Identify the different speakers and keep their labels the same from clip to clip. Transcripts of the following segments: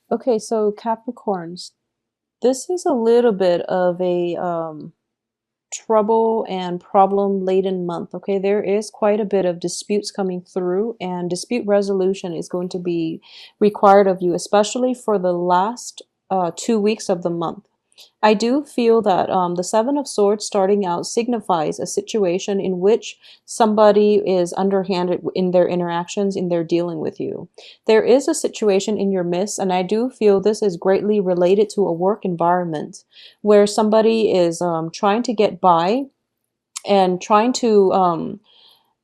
Speaker 1: Okay, so Capricorns, this is a little bit of a trouble and problem laden month. Okay, there is quite a bit of disputes coming through, and dispute resolution is going to be required of you, especially for the last 2 weeks of the month. I do feel that the Seven of Swords starting out signifies a situation in which somebody is underhanded in their interactions, in their dealing with you. There is a situation in your midst, and I do feel this is greatly related to a work environment where somebody is trying to get by and trying to,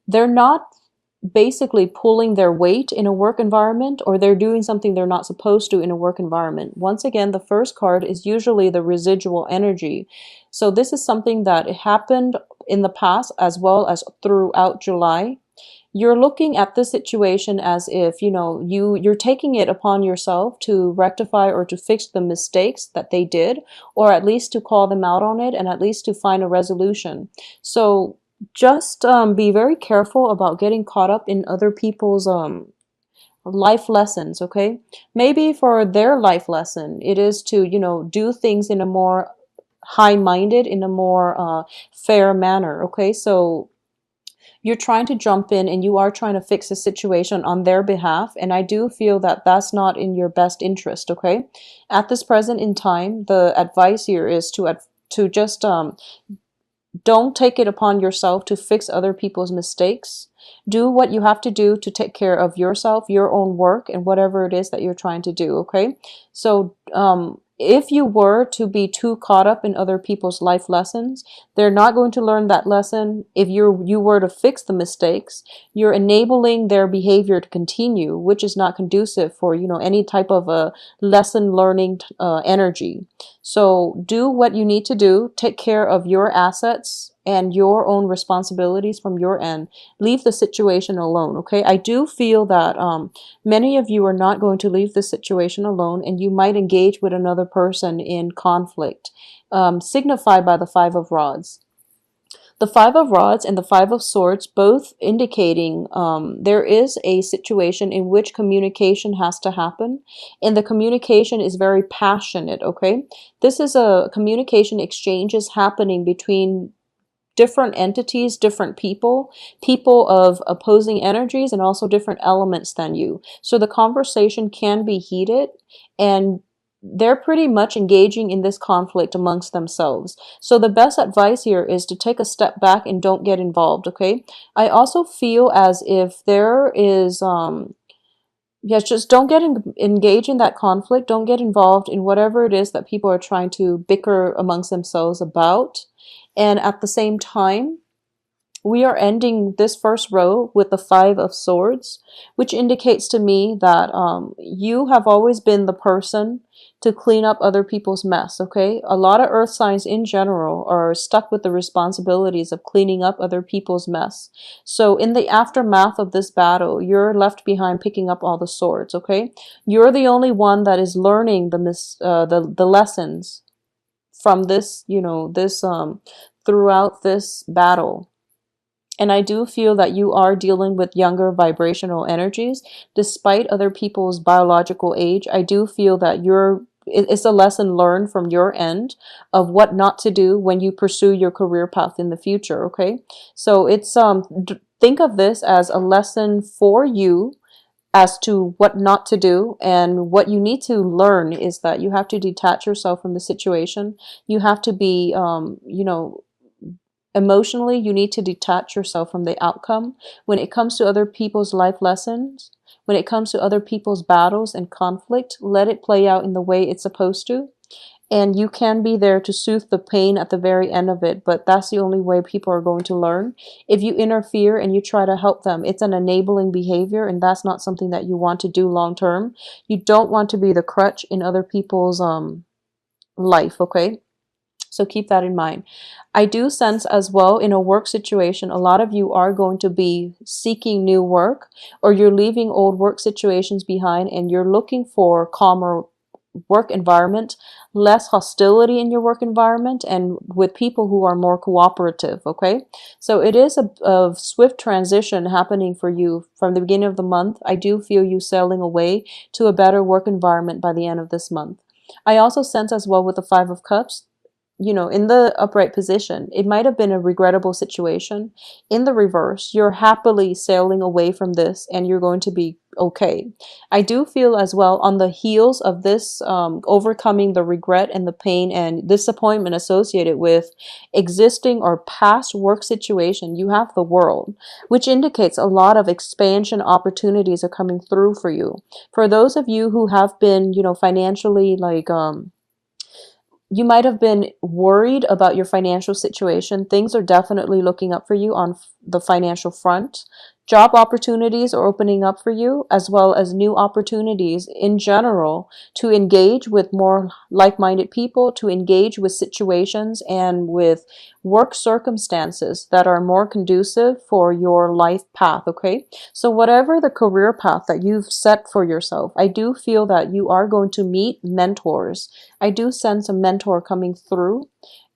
Speaker 1: they're not basically pulling their weight in a work environment, or they're doing something they're not supposed to in a work environment. Once again, the first card is usually the residual energy. So this is something that happened in the past as well as throughout July. You're looking at this situation as if, you're taking it upon yourself to rectify or to fix the mistakes that they did, or at least to call them out on it, and at least to find a resolution. So just be very careful about getting caught up in other people's life lessons. Okay, maybe for their life lesson it is to do things in a more high-minded, in a more fair manner. Okay, so you're trying to jump in and you are trying to fix a situation on their behalf, and I do feel that that's not in your best interest. Okay, at this present in time, the advice here is to just don't take it upon yourself to fix other people's mistakes. Do what you have to do to take care of yourself, your own work, and whatever it is that you're trying to do. Okay, so if you were to be too caught up in other people's life lessons, they're not going to learn that lesson. If you were to fix the mistakes, you're enabling their behavior to continue, which is not conducive for any type of a lesson learning energy. So do what you need to do. Take care of your assets and your own responsibilities from your end. Leave the situation alone. Okay, I do feel that many of you are not going to leave the situation alone, and you might engage with another person in conflict, signified by the Five of Rods. The Five of Rods and the Five of Swords both indicating there is a situation in which communication has to happen, and the communication is very passionate. Okay, this is a communication exchanges happening between different entities, different people of opposing energies, and also different elements than you. So the conversation can be heated, and they're pretty much engaging in this conflict amongst themselves. So the best advice here is to take a step back and don't get involved. Okay, I also feel as if there is yes, just don't engage in that conflict. Don't get involved in whatever it is that people are trying to bicker amongst themselves about. And at the same time, we are ending this first row with the Five of Swords, which indicates to me that you have always been the person to clean up other people's mess. Okay, a lot of earth signs in general are stuck with the responsibilities of cleaning up other people's mess. So in the aftermath of this battle, you're left behind picking up all the swords. Okay, you're the only one that is learning the lessons from this, throughout this battle. And I do feel that you are dealing with younger vibrational energies. Despite other people's biological age, I do feel that it's a lesson learned from your end of what not to do when you pursue your career path in the future. Okay, so it's think of this as a lesson for you as to what not to do. And what you need to learn is that you have to detach yourself from the situation. You have to be emotionally, you need to detach yourself from the outcome. When it comes to other people's life lessons, when it comes to other people's battles and conflict, let it play out in the way it's supposed to. And you can be there to soothe the pain at the very end of it, but that's the only way people are going to learn. If you interfere and you try to help them, it's an enabling behavior, and that's not something that you want to do long term. You don't want to be the crutch in other people's life. Okay, so keep that in mind. I do sense as well, in a work situation, a lot of you are going to be seeking new work, or you're leaving old work situations behind and you're looking for calmer work environment, less hostility in your work environment, and with people who are more cooperative. Okay, so it is a swift transition happening for you from the beginning of the month. I do feel you sailing away to a better work environment by the end of this month. I also sense as well with the Five of Cups, in the upright position, it might have been a regrettable situation. In the reverse, you're happily sailing away from this and you're going to be okay. I do feel as well on the heels of this, overcoming the regret and the pain and disappointment associated with existing or past work situation, you have the World, which indicates a lot of expansion opportunities are coming through for you. For those of you who have been, financially like, you might have been worried about your financial situation. Things are definitely looking up for you on the financial front. Job opportunities are opening up for you, as well as new opportunities in general to engage with more like-minded people, to engage with situations and with work circumstances that are more conducive for your life path, okay? So whatever the career path that you've set for yourself, I do feel that you are going to meet mentors. I do sense a mentor coming through,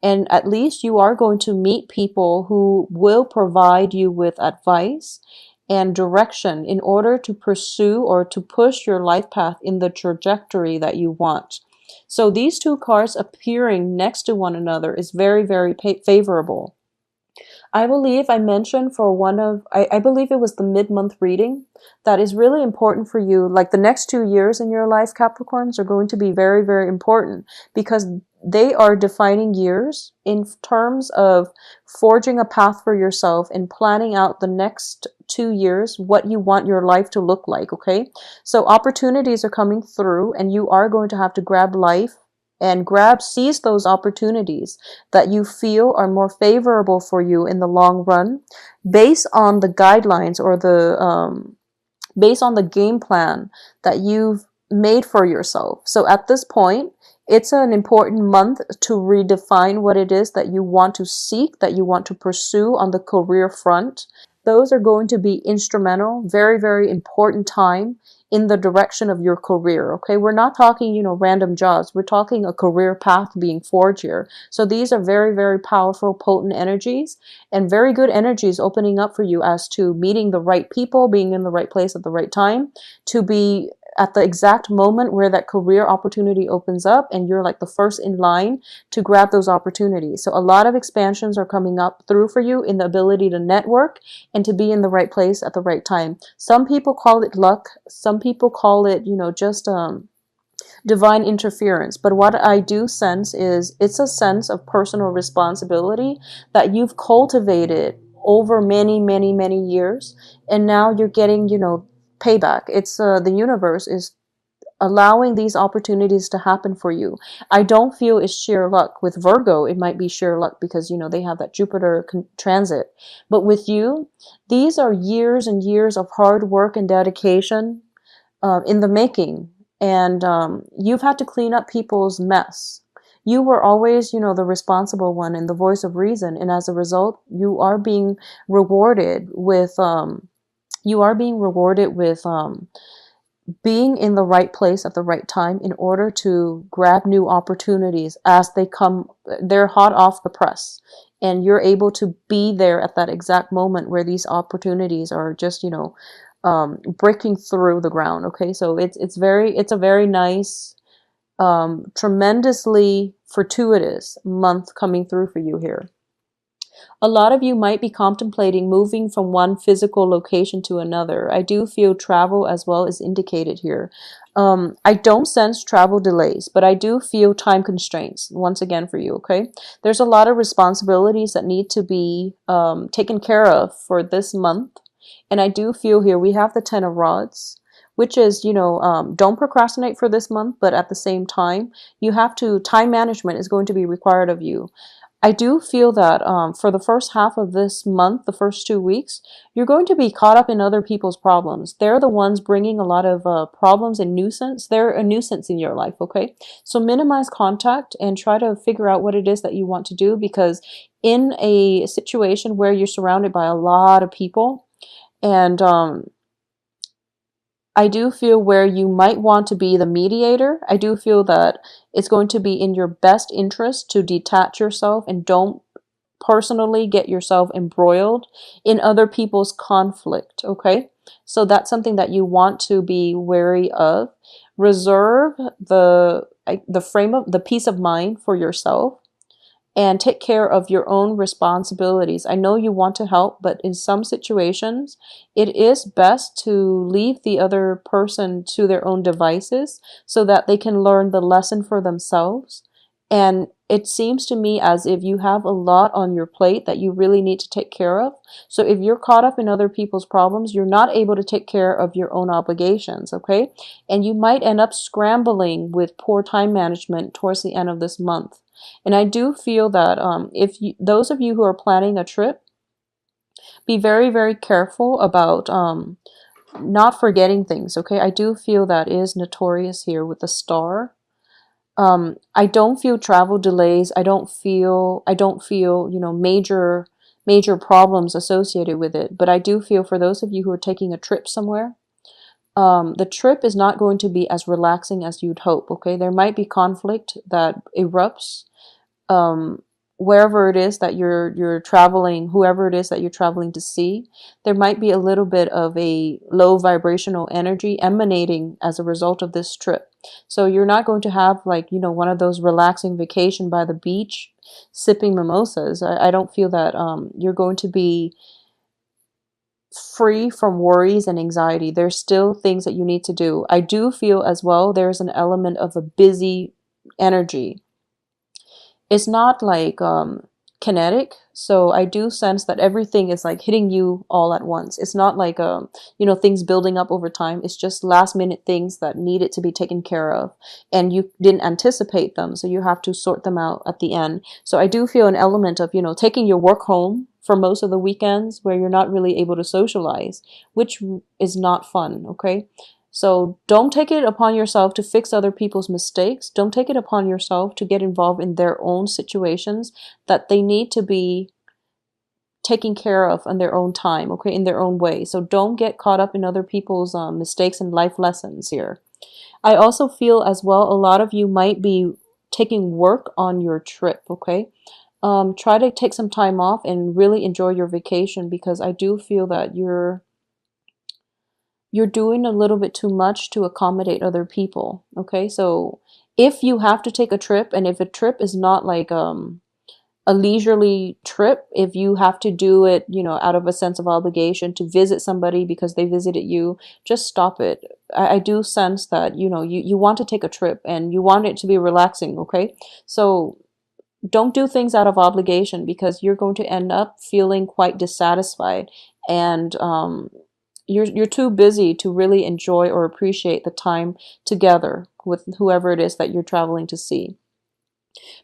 Speaker 1: and at least you are going to meet people who will provide you with advice and direction in order to pursue or to push your life path in the trajectory that you want. So these two cards appearing next to one another is very, very favorable. I believe I mentioned for I believe it was the mid-month reading that is really important for you. Like the next 2 years in your life, Capricorns, are going to be very, very important because they are defining years in terms of forging a path for yourself and planning out the next 2 years, what you want your life to look like. Okay. So opportunities are coming through and you are going to have to grab life and seize those opportunities that you feel are more favorable for you in the long run based on the guidelines or based on the game plan that you've made for yourself. So at this point, it's an important month to redefine what it is that you want to seek, that you want to pursue on the career front. Those are going to be instrumental, very, very important time in the direction of your career. Okay, we're not talking, random jobs. We're talking a career path being forged here. So these are very, very powerful, potent energies and very good energies opening up for you as to meeting the right people, being in the right place at the right time, to be at the exact moment where that career opportunity opens up and you're like the first in line to grab those opportunities. So a lot of expansions are coming up through for you in the ability to network and to be in the right place at the right time. Some people call it luck. Some people call it, just divine interference. But what I do sense is it's a sense of personal responsibility that you've cultivated over many, many, many years. And now you're getting, payback. It's the universe is allowing these opportunities to happen for you. I don't feel it's sheer luck. With Virgo, it might be sheer luck because, they have that Jupiter transit. But with you, these are years and years of hard work and dedication in the making. And you've had to clean up people's mess. You were always, the responsible one and the voice of reason. And as a result, you are being rewarded with being in the right place at the right time in order to grab new opportunities as they come. They're hot off the press, and you're able to be there at that exact moment where these opportunities are just, breaking through the ground. Okay, so it's a very nice, tremendously fortuitous month coming through for you here. A lot of you might be contemplating moving from one physical location to another. I do feel travel as well is indicated here. I don't sense travel delays, but I do feel time constraints once again for you, okay? There's a lot of responsibilities that need to be taken care of for this month. And I do feel here we have the Ten of Rods, which is, don't procrastinate for this month, but at the same time, time management is going to be required of you. I do feel that for the first half of this month, the first 2 weeks, you're going to be caught up in other people's problems. They're the ones bringing a lot of problems and nuisance. They're a nuisance in your life, okay? So minimize contact and try to figure out what it is that you want to do, because in a situation where you're surrounded by a lot of people and I do feel where you might want to be the mediator. I do feel that it's going to be in your best interest to detach yourself and don't personally get yourself embroiled in other people's conflict, okay? So that's something that you want to be wary of. Reserve the frame of the peace of mind for yourself and take care of your own responsibilities. I know you want to help, but in some situations, it is best to leave the other person to their own devices so that they can learn the lesson for themselves. And it seems to me as if you have a lot on your plate that you really need to take care of. So if you're caught up in other people's problems, you're not able to take care of your own obligations, okay? And you might end up scrambling with poor time management towards the end of this month. And I do feel that if you, those of you who are planning a trip, be very, very careful about not forgetting things, okay? I do feel that is notorious here with the star. I don't feel travel delays. I don't feel, major problems associated with it. But I do feel for those of you who are taking a trip somewhere, the trip is not going to be as relaxing as you'd hope, okay? There might be conflict that erupts um, wherever it is that you're traveling, whoever it is that you're traveling to see, there might be a little bit of a low vibrational energy emanating as a result of this trip. So you're not going to have like, one of those relaxing vacation by the beach sipping mimosas. I don't feel that you're going to be free from worries and anxiety. There's still things that you need to do. I do feel as well there's an element of a busy energy. It's not like kinetic, so I do sense that everything is like hitting you all at once. It's not like things building up over time. It's just last minute things that needed to be taken care of and you didn't anticipate them, so you have to sort them out at the end. So I do feel an element of taking your work home for most of the weekends where you're not really able to socialize, which is not fun, okay? So don't take it upon yourself to fix other people's mistakes. Don't take it upon yourself to get involved in their own situations that they need to be taken care of in their own time, okay, in their own way. So don't get caught up in other people's mistakes and life lessons here. I also feel as well, a lot of you might be taking work on your trip, okay? Try to take some time off and really enjoy your vacation because I do feel that you're doing a little bit too much to accommodate other people. Okay, so if you have to take a trip, and if a trip is not like a leisurely trip, if you have to do it, out of a sense of obligation to visit somebody because they visited you, just stop it. I do sense that you want to take a trip and you want it to be relaxing. Okay, so don't do things out of obligation because you're going to end up feeling quite dissatisfied and you're too busy to really enjoy or appreciate the time together with whoever it is that you're traveling to see.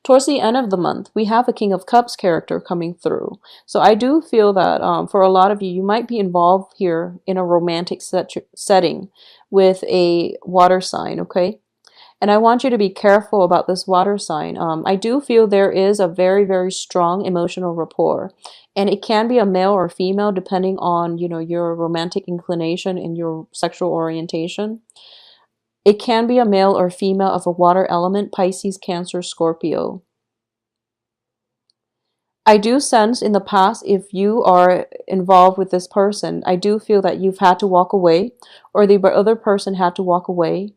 Speaker 1: Towards the end of the month, we have a King of Cups character coming through. So I do feel that for a lot of you, you might be involved here in a romantic setting with a water sign, okay? And I want you to be careful about this water sign. I do feel there is a very, very strong emotional rapport. And it can be a male or female depending on, your romantic inclination and your sexual orientation. It can be a male or female of a water element, Pisces, Cancer, Scorpio. I do sense in the past, if you are involved with this person, I do feel that you've had to walk away or the other person had to walk away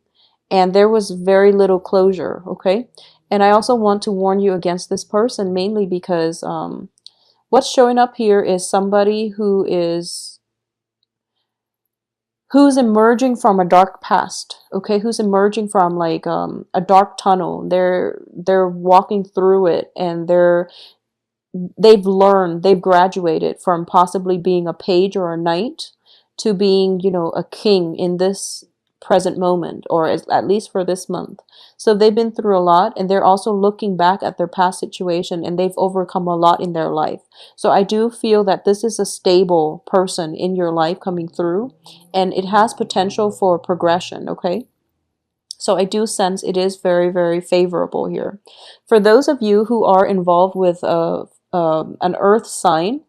Speaker 1: and there was very little closure, okay? And I also want to warn you against this person mainly because what's showing up here is somebody who's emerging from a dark past, okay? Who's emerging from like a dark tunnel. They're walking through it and they've graduated from possibly being a page or a knight to being, a king in this present moment, or at least for this month. So they've been through a lot and they're also looking back at their past situation and they've overcome a lot in their life. So I do feel that this is a stable person in your life coming through and it has potential for progression, okay? So I do sense it is very, very favorable here. For those of you who are involved with an earth sign,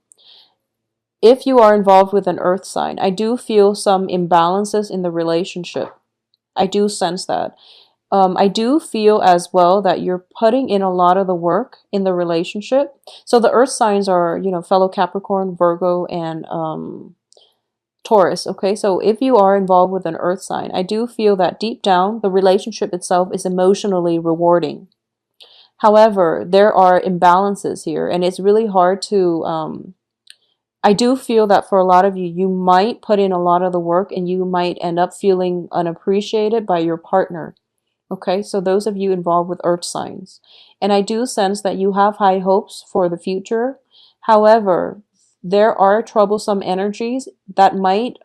Speaker 1: If you are involved with an earth sign, I do feel some imbalances in the relationship. I do sense that. I do feel as well that you're putting in a lot of the work in the relationship. So the earth signs are, fellow Capricorn, Virgo, and Taurus. Okay, so if you are involved with an earth sign, I do feel that deep down, the relationship itself is emotionally rewarding. However, there are imbalances here, and it's really hard to. I do feel that for a lot of you, you might put in a lot of the work and you might end up feeling unappreciated by your partner. Okay, so those of you involved with earth signs. And I do sense that you have high hopes for the future. However, there are troublesome energies that might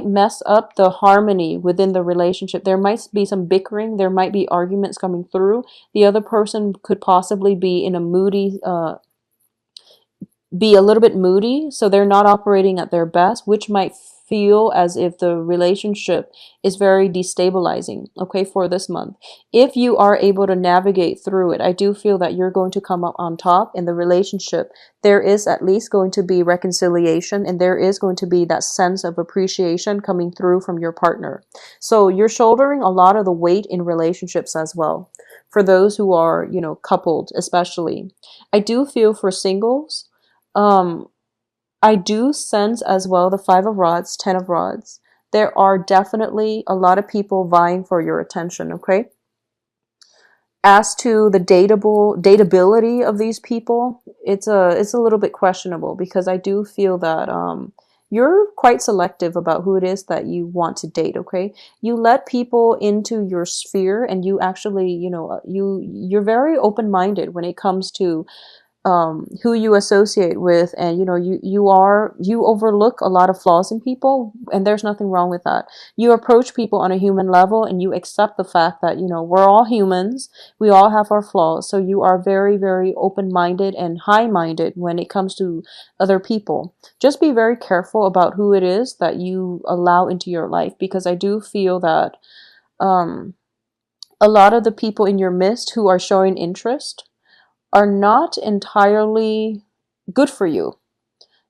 Speaker 1: mess up the harmony within the relationship. There might be some bickering, there might be arguments coming through. The other person could possibly be in a moody be a little bit moody, so they're not operating at their best, which might feel as if the relationship is very destabilizing, okay, for this month. If you are able to navigate through it, I do feel that you're going to come up on top in the relationship. There is at least going to be reconciliation, and there is going to be that sense of appreciation coming through from your partner. So you're shouldering a lot of the weight in relationships as well. For those who are, coupled, especially. I do feel for singles, um, I do sense as well the Five of Rods, Ten of Rods. There are definitely a lot of people vying for your attention, okay? As to the dateability of these people, it's a little bit questionable because I do feel that you're quite selective about who it is that you want to date, okay? You let people into your sphere and you actually, you're very open-minded when it comes to who you associate with, and you overlook a lot of flaws in people, and there's nothing wrong with that. You approach people on a human level and you accept the fact that we're all humans, we all have our flaws, so you are very, very open-minded and high-minded when it comes to other people. Just be very careful about who it is that you allow into your life, because I do feel that um, a lot of the people in your midst who are showing interest are not entirely good for you.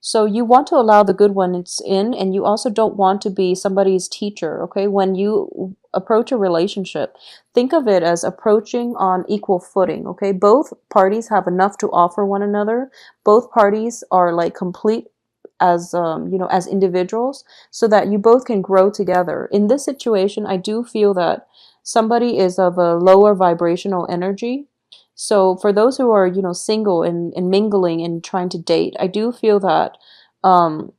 Speaker 1: So you want to allow the good ones in, and you also don't want to be somebody's teacher, okay? When you approach a relationship, think of it as approaching on equal footing, okay? Both parties have enough to offer one another. Both parties are like complete as as individuals, so that you both can grow together. In this situation, I do feel that somebody is of a lower vibrational energy. So for those who are, single and mingling and trying to date, I do feel that um,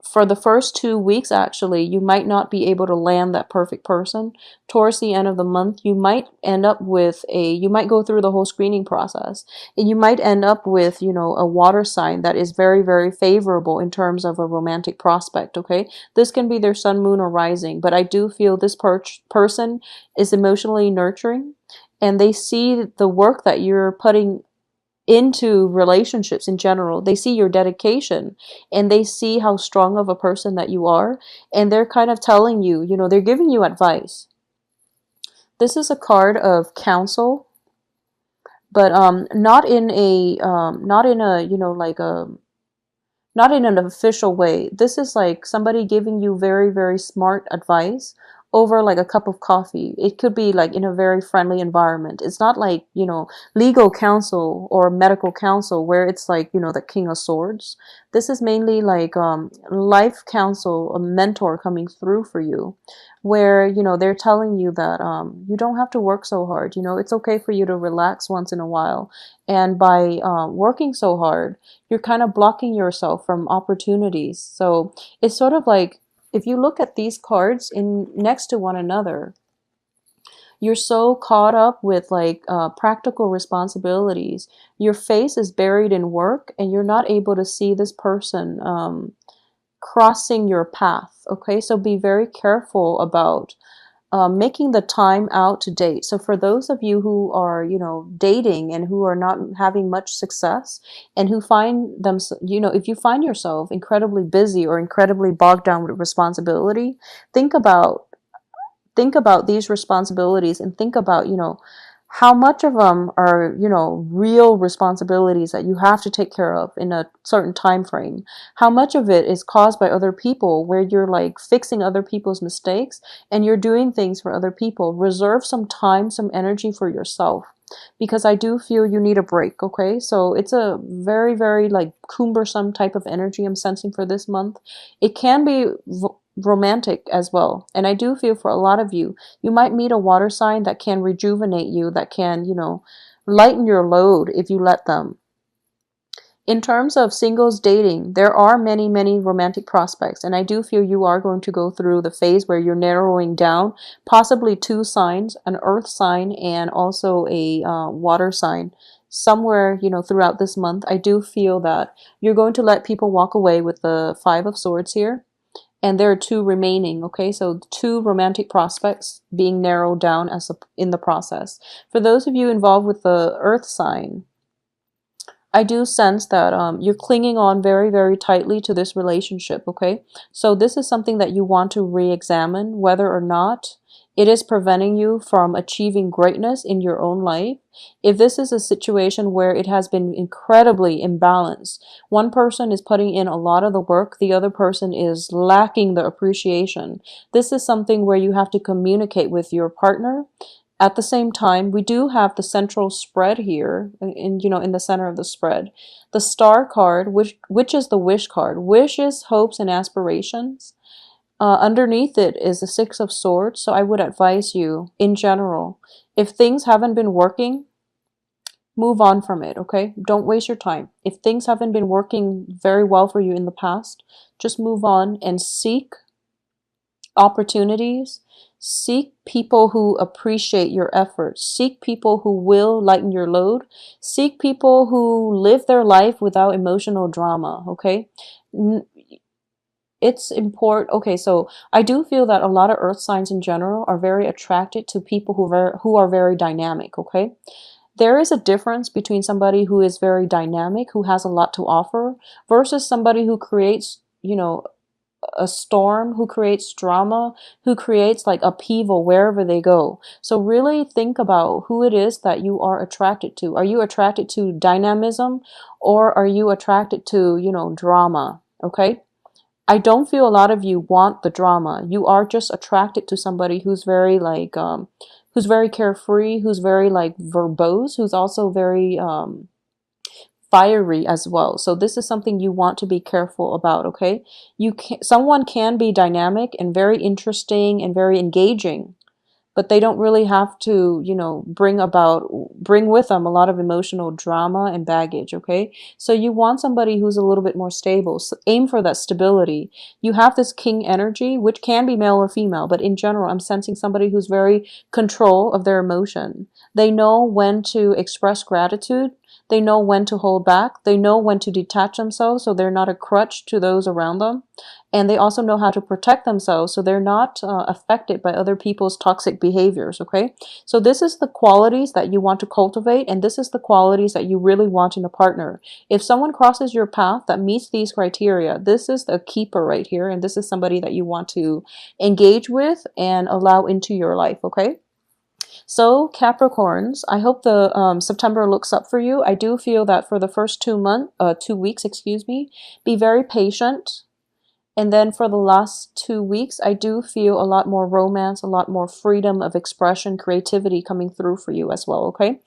Speaker 1: for the first 2 weeks, actually, you might not be able to land that perfect person. Towards the end of the month, you might end up with you might go through the whole screening process, and you might end up with, a water sign that is very, very favorable in terms of a romantic prospect, okay? This can be their sun, moon, or rising, but I do feel this person is emotionally nurturing, and they see the work that you're putting into relationships in general. They see your dedication, and they see how strong of a person that you are, and they're kind of telling you, they're giving you advice. This is a card of counsel, but not in a, like a not in an official way. This is like somebody giving you very, very smart advice over like a cup of coffee. It could be like in a very friendly environment. It's not like, legal counsel or medical counsel where it's like, the King of Swords. This is mainly like life counsel, a mentor coming through for you, where, they're telling you that you don't have to work so hard. It's okay for you to relax once in a while. And by working so hard, you're kind of blocking yourself from opportunities. So it's sort of like, if you look at these cards in next to one another, you're so caught up with like practical responsibilities. Your face is buried in work, and you're not able to see this person crossing your path. Okay, so be very careful about making the time out to date. So for those of you who are, dating and who are not having much success, and who find them, if you find yourself incredibly busy or incredibly bogged down with responsibility, think about these responsibilities, and think about, how much of them are, you know, real responsibilities that you have to take care of in a certain time frame? How much of it is caused by other people, where you're like fixing other people's mistakes and you're doing things for other people? Reserve some time, some energy for yourself, because I do feel you need a break, okay? So it's a very, very like cumbersome type of energy I'm sensing for this month. It can be romantic as well. And I do feel for a lot of you, you might meet a water sign that can rejuvenate you, that can, you know, lighten your load if you let them. In terms of singles dating, there are many, many romantic prospects, and I do feel you are going to go through the phase where you're narrowing down possibly two signs, an earth sign and also a water sign. Somewhere, you know, throughout this month, I do feel that you're going to let people walk away with the Five of Swords here. And there are two remaining, okay? So two romantic prospects being narrowed down as in the process. For those of you involved with the earth sign, I do sense that you're clinging on very, very tightly to this relationship, okay? So this is something that you want to re-examine whether or not it is preventing you from achieving greatness in your own life. If this is a situation where it has been incredibly imbalanced, one person is putting in a lot of the work, the other person is lacking the appreciation. This is something where you have to communicate with your partner. At the same time, we do have the central spread here, in, you know, in the center of the spread. The star card, which is the wish card. Wishes, hopes, and aspirations. Underneath it is the Six of Swords. So I would advise you, in general, if things haven't been working, move on from it, okay? Don't waste your time. If things haven't been working very well for you in the past, just move on and seek opportunities. Seek people who appreciate your efforts. Seek people who will lighten your load. Seek people who live their life without emotional drama, okay? It's important. Okay, so I do feel that a lot of earth signs in general are very attracted to people who are very dynamic, okay? There is a difference between somebody who is very dynamic, who has a lot to offer, versus somebody who creates, you know, a storm, who creates drama, who creates like upheaval wherever they go. So really think about who it is that you are attracted to. Are you attracted to dynamism, or are you attracted to, you know, drama? Okay? I don't feel a lot of you want the drama. You are just attracted to somebody who's very like who's very carefree, who's very like verbose, who's also very fiery as well. So this is something you want to be careful about, okay? Someone can be dynamic and very interesting and very engaging, but they don't really have to, you know, bring with them a lot of emotional drama and baggage, okay? So you want somebody who's a little bit more stable. So aim for that stability. You have this king energy, which can be male or female, but in general, I'm sensing somebody who's very control of their emotion. They know when to express gratitude. They know when to hold back. They know when to detach themselves so they're not a crutch to those around them. And they also know how to protect themselves so they're not affected by other people's toxic behaviors, okay? So this is the qualities that you want to cultivate, and this is the qualities that you really want in a partner. If someone crosses your path that meets these criteria, this is the keeper right here, and this is somebody that you want to engage with and allow into your life, okay? So Capricorns, I hope the September looks up for you. I do feel that for the first 2 weeks, excuse me, be very patient. And then for the last 2 weeks, I do feel a lot more romance, a lot more freedom of expression, creativity coming through for you as well, okay?